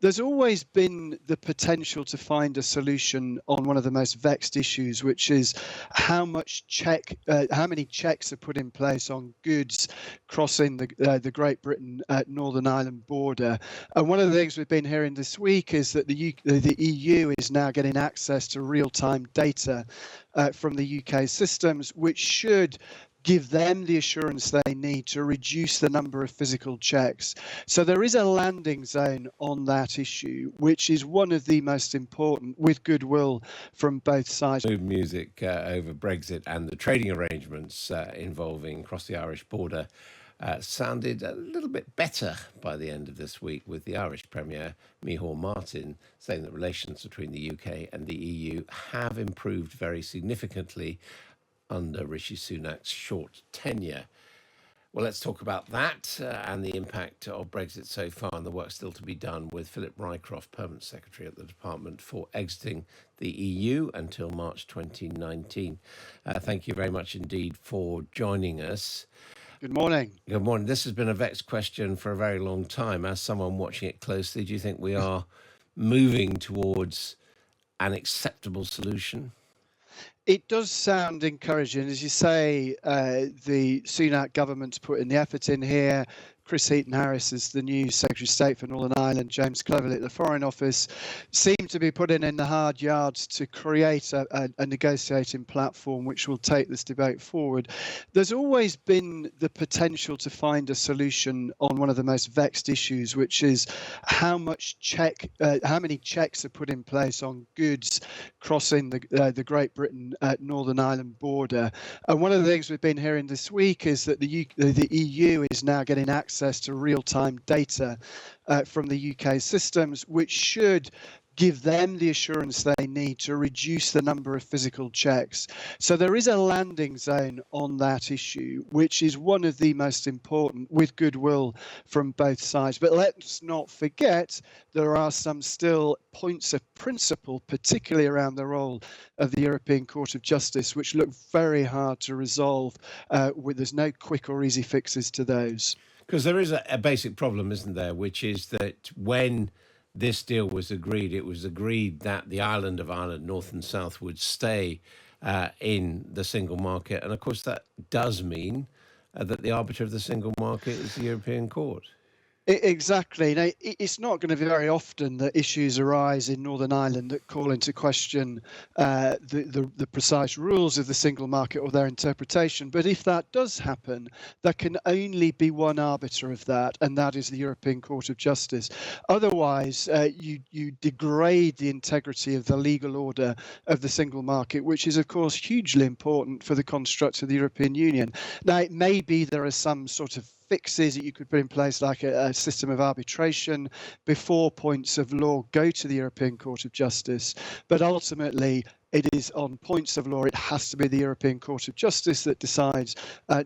There's always been the potential to find a solution on one of the most vexed issues, which is how many checks are put in place on goods crossing the Great Britain Northern Ireland border. And one of the things we've been hearing this week is that the EU is now getting access to real-time data from the UK systems, which should give them the assurance they need to reduce the number of physical checks. So there is a landing zone on that issue, which is one of the most important, with goodwill from both sides. Mood music over Brexit and the trading arrangements involving across the Irish border sounded a little bit better by the end of this week, with the Irish Premier, Micheál Martin, saying that relations between the UK and the EU have improved very significantly under Rishi Sunak's short tenure. Well, let's talk about that and the impact of Brexit so far, and the work still to be done, with Philip Rycroft, Permanent Secretary at the Department for Exiting the EU until March 2019. Thank you very much indeed for joining us. Good morning. Good morning. This has been a vexed question for a very long time. As someone watching it closely, do you think we are moving towards an acceptable solution? It does sound encouraging. As you say, the Sunak government's putting the effort in here. Chris Heaton-Harris is the new Secretary of State for Northern Ireland. James Cleverly at the Foreign Office seem to be putting in the hard yards to create a negotiating platform which will take this debate forward. There's always been the potential to find a solution on one of the most vexed issues, which is how many checks are put in place on goods crossing the Great Britain Northern Ireland border. And one of the things we've been hearing this week is that the EU is now getting access to real-time data from the UK systems, which should give them the assurance they need to reduce the number of physical checks. So there is a landing zone on that issue, which is one of the most important, with goodwill from both sides. But let's not forget there are some still points of principle, particularly around the role of the European Court of Justice, which look very hard to resolve. There's no quick or easy fixes to those. Because there is a basic problem, isn't there, which is that when this deal was agreed, it was agreed that the island of Ireland, North and South, would stay in the single market. And of course, that does mean that the arbiter of the single market is the European Court. Exactly. Now, it's not going to be very often that issues arise in Northern Ireland that call into question the precise rules of the single market or their interpretation. But if that does happen, there can only be one arbiter of that, and that is the European Court of Justice. Otherwise, you degrade the integrity of the legal order of the single market, which is, of course, hugely important for the construct of the European Union. Now, it may be there are some sort of fixes that you could put in place, like a system of arbitration before points of law go to the European Court of Justice. But ultimately, it is on points of law, it has to be the European Court of Justice that decides,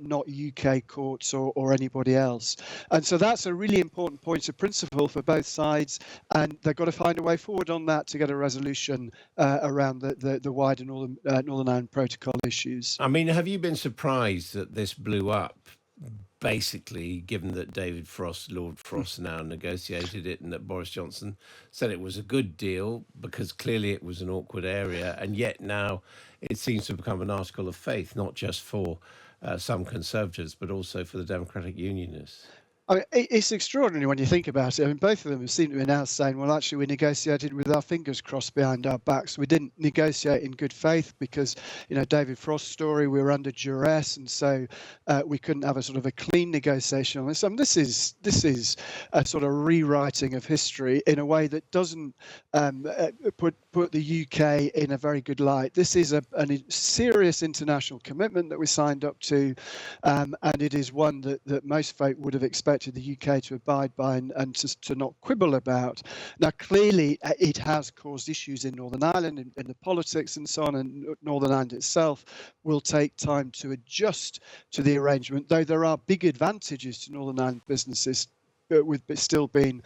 not UK courts or anybody else. And so that's a really important point of principle for both sides. And they've got to find a way forward on that to get a resolution around the wider Northern Ireland Protocol issues. I mean, have you been surprised that this blew up? Basically, given that Lord Frost now negotiated it, and that Boris Johnson said it was a good deal because clearly it was an awkward area, and yet now it seems to have become an article of faith, not just for some Conservatives, but also for the Democratic Unionists. I mean, it's extraordinary when you think about it. I mean, both of them seem to be now saying, well, actually, we negotiated with our fingers crossed behind our backs. We didn't negotiate in good faith because, David Frost's story, we were under duress, and so we couldn't have a sort of a clean negotiation on this. I mean, this is a sort of rewriting of history in a way that doesn't put the UK in a very good light. This is a serious international commitment that we signed up to, and it is one that most folk would have expected the UK to abide by and to not quibble about. Now, clearly, it has caused issues in Northern Ireland, in the politics and so on, and Northern Ireland itself will take time to adjust to the arrangement, though there are big advantages to Northern Ireland businesses with still being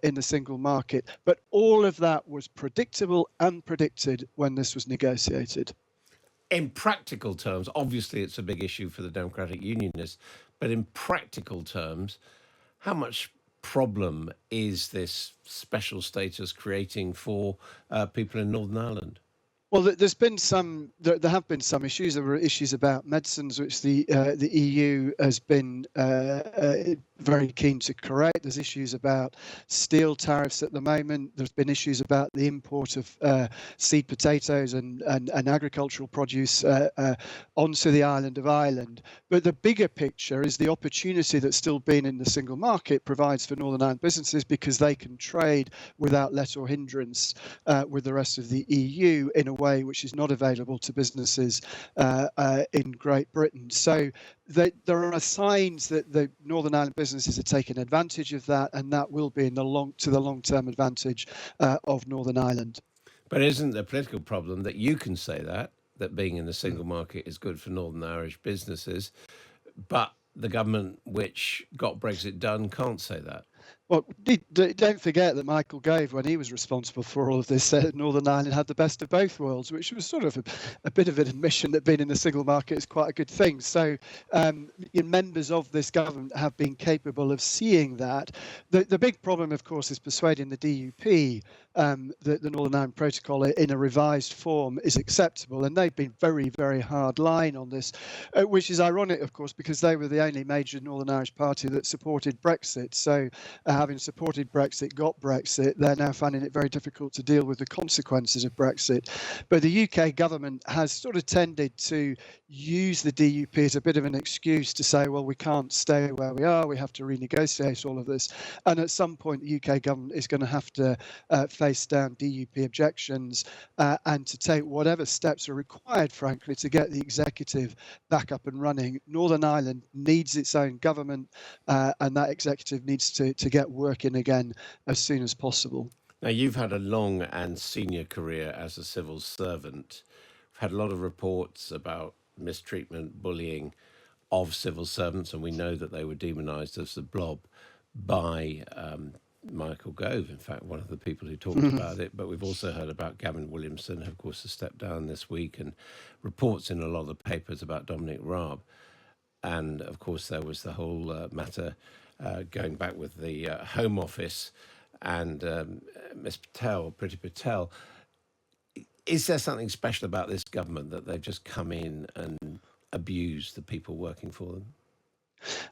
in the single market. But all of that was predictable and predicted when this was negotiated. In practical terms, obviously it's a big issue for the Democratic Unionists, but in practical terms, how much problem is this special status creating for people in Northern Ireland? Well, there's been some. There have been some issues. There were issues about medicines, which the EU has been very keen to correct. There's issues about steel tariffs at the moment. There's been issues about the import of seed potatoes and agricultural produce onto the island of Ireland. But the bigger picture is the opportunity that's still been in the single market provides for Northern Ireland businesses, because they can trade without let or hindrance with the rest of the EU in a way which is not available to businesses in Great Britain. So there are signs that the Northern Ireland businesses are taking advantage of that, and that will be to the long-term advantage of Northern Ireland. But isn't the political problem that you can say that being in the single market is good for Northern Irish businesses, but the government which got Brexit done can't say that? Well, don't forget that Michael Gove, when he was responsible for all of this, said Northern Ireland had the best of both worlds, which was sort of a bit of an admission that being in the single market is quite a good thing. So members of this government have been capable of seeing that. The big problem, of course, is persuading the DUP that the Northern Ireland Protocol in a revised form is acceptable. And they've been very, very hard line on this, which is ironic, of course, because they were the only major Northern Irish party that supported Brexit. So having supported Brexit, got Brexit, they're now finding it very difficult to deal with the consequences of Brexit. But the UK government has sort of tended to use the DUP as a bit of an excuse to say, well, we can't stay where we are, we have to renegotiate all of this. And at some point, the UK government is going to have to face down DUP objections and to take whatever steps are required, frankly, to get the executive back up and running. Northern Ireland needs its own government, and that executive needs to get working again as soon as possible. Now, you've had a long and senior career as a civil servant. We've had a lot of reports about mistreatment, bullying of civil servants, and we know that they were demonised as the blob by Michael Gove, in fact, one of the people who talked about it. But we've also heard about Gavin Williamson, who, of course, has stepped down this week, and reports in a lot of the papers about Dominic Raab. And, of course, there was the whole matter going back with the Home Office and Ms. Patel, Priti Patel. Is there something special about this government that they've just come in and abused the people working for them?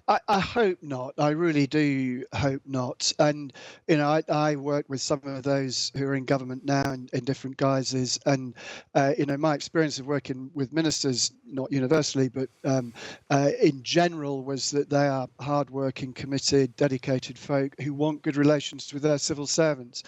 I hope not. I really do hope not. And, I work with some of those who are in government now in different guises. And, my experience of working with ministers, not universally, but in general, was that they are hardworking, committed, dedicated folk who want good relations with their civil servants.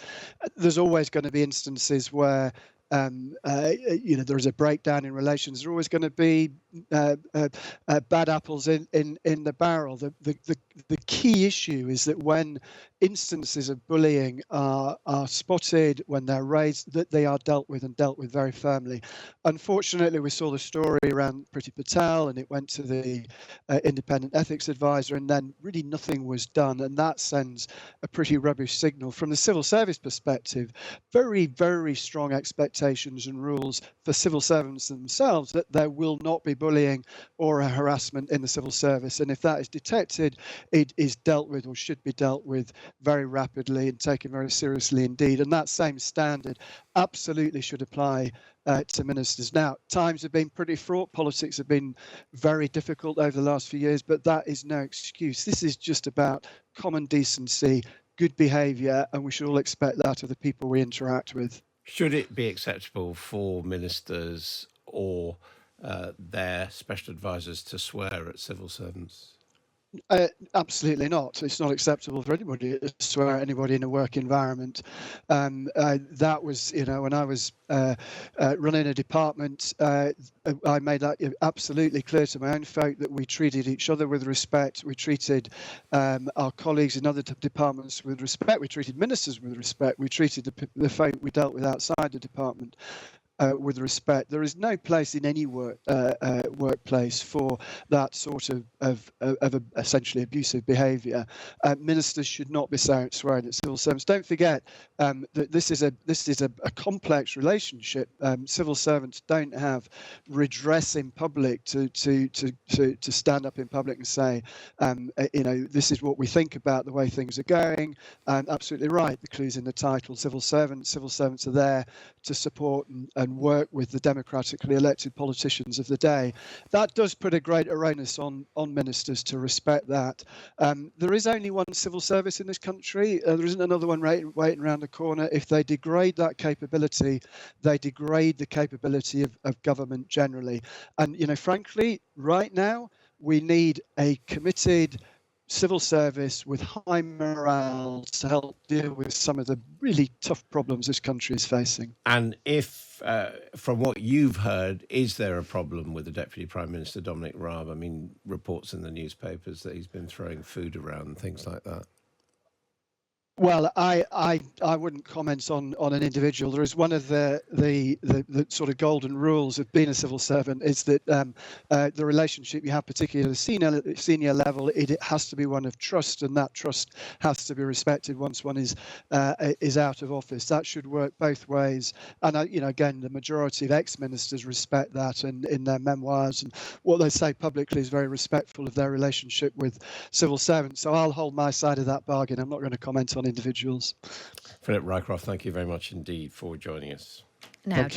There's always going to be instances where there is a breakdown in relations. There are always going to be bad apples in the barrel. The key issue is that when instances of bullying are spotted, when they're raised, that they are dealt with very firmly. Unfortunately, we saw the story around Priti Patel, and it went to the independent ethics advisor, and then really nothing was done, and that sends a pretty rubbish signal. From the civil service perspective, very, very strong expectations and rules for civil servants themselves that there will not be bullying or harassment in the civil service, and if that is detected, it is dealt with, or should be dealt with, very rapidly and taken very seriously indeed. And that same standard absolutely should apply to ministers. Now, times have been pretty fraught. Politics have been very difficult over the last few years, but that is no excuse. This is just about common decency, good behaviour, and we should all expect that of the people we interact with. Should it be acceptable for ministers or their special advisors to swear at civil servants? Absolutely not. It's not acceptable for anybody to swear at anybody in a work environment. That was, when I was running a department, I made that absolutely clear to my own folk that we treated each other with respect. We treated our colleagues in other departments with respect. We treated ministers with respect. We treated the folk we dealt with outside the department with respect. There is no place in any workplace for that sort of essentially abusive behaviour. Ministers should not be swearing at civil servants. Don't forget that this is a complex relationship. Civil servants don't have redress in public to stand up in public and say, this is what we think about the way things are going. Absolutely right. The clue's in the title. Civil servants are there to support and work with the democratically elected politicians of the day. That does put a greater onus on ministers to respect that. There is only one civil service in this country. There isn't another one waiting around the corner. If they degrade that capability, they degrade the capability of government generally. And, frankly, right now, we need a committed civil service with high morale to help deal with some of the really tough problems this country is facing. And if, from what you've heard, is there a problem with the Deputy Prime Minister, Dominic Raab? I mean, reports in the newspapers that he's been throwing food around and things like that. Well, I wouldn't comment on an individual. There is one of the sort of golden rules of being a civil servant is that the relationship you have, particularly at the senior level, it has to be one of trust, and that trust has to be respected once one is out of office. That should work both ways. And again, the majority of ex-ministers respect that, and in their memoirs and what they say publicly is very respectful of their relationship with civil servants. So I'll hold my side of that bargain. I'm not going to comment on individuals. Philip Rycroft, thank you very much indeed for joining us. Now,